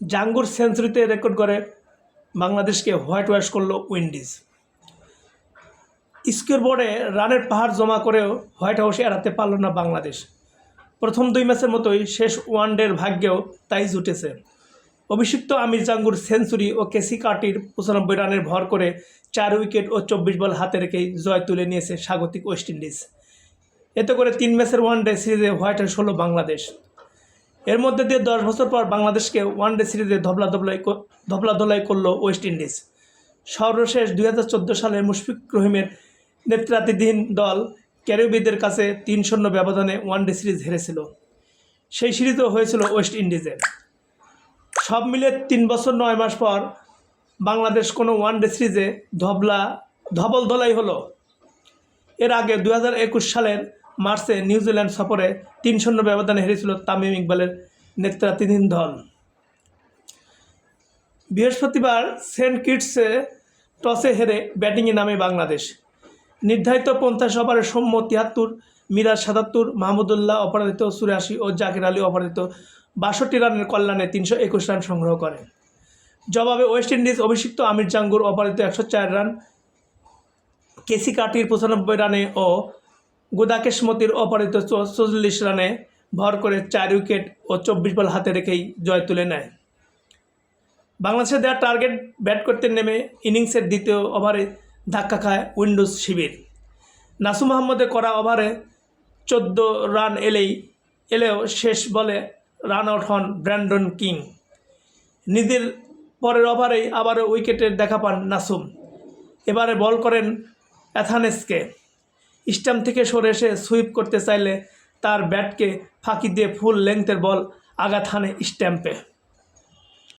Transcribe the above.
জাঙ্গুর সেঞ্চুরিতে record করে বাংলাদেশকে white wash করলো উইন্ডিজ। স্কোর বোর্ডে রানের পাহাড় জমা করেও হোয়াইট হাউসে এড়াতে পারল না বাংলাদেশ। প্রথম 2 ম্যাচের মতোই শেষ ওয়ানডের ভাগ্যেও তাই জুটেছে। অভিষিক্ত আমির জাঙ্গুর সেঞ্চুরি ও কেসি কার্টির 95 রানের ভর করে 4 উইকেট ও 24 বল হাতে রেখেই জয় তুলে নিয়েছে স্বাগতিক ওয়েস্ট ইন্ডিজ। এতে করে 3 ম্যাচের ওয়ানডে সিরিজে হোয়াইট হাউস হলো বাংলাদেশ। এর মধ্যে দিয়ে 10 বছর পর বাংলাদেশকে ওয়ানডে সিরিজে ধবলাধোলাই করল ওয়েস্ট ইন্ডিজ। সর্বশেষ 2014 সালে মুশফিক রহিমের নেতৃত্বাধীন দল ক্যারিবীয়দের কাছে 3-0 ব্যবধানে ওয়ানডে সিরিজ হেরেছিল। সেই সিরিজও হয়েছিল ওয়েস্ট ইন্ডিজে। সব মিলে 3 বছর 9 মাস পর বাংলাদেশ কোনো ওয়ানডে সিরিজে ধবলধোলাই হলো। এর আগে 2021 সালের মার্চে নিউজিল্যান্ড সফরে 3-0 ব্যবধানে হেরেছিল তামিম ইকবালের নেতৃত্বাধীন দল। বৃহস্পতিবার সেন্ট কিটসে টসে হেরে ব্যাটিংয়ে নামে বাংলাদেশ। নির্ধারিত 50 ওভারে সৌম্য 73, মিরাজ 77, মাহমুদুল্লাহ অপরাজিত 84 ও জাকির আলী অপরাজিত 62 রানের কল্যাণে 321 রান সংগ্রহ করে। জবাবে ওয়েস্ট ইন্ডিজ অভিষিক্ত আমির জাঙ্গুর অপরাজিত 104 রান, কেসি কার্টির 95 রানে ও গুদাকেশ মতির অপরাজিত 44 রানে ভর করে 4 উইকেট ও 24 বল হাতে রেখেই জয় তুলে নেয়। বাংলাদেশের দেওয়া টার্গেট ব্যাট করতে নেমে ইনিংসের দ্বিতীয় ওভারে ধাক্কা খায় উইন্ডোজ শিবির। নাসুম আহমেদের করা ওভারে 14 রান এলেও শেষ বলে রান আউট হন ব্র্যান্ডন কিং। নিজের পরের ওভারেই আবারও উইকেটের দেখা পান নাসুম। এবারে বল করেন অ্যাথানেসকে। স্টাম্প থেকে সরে এসে সুইপ করতে চাইলে তার ব্যাটকে ফাঁকি দিয়ে ফুল লেংথের বল আঘাত হানে স্ট্যাম্পে।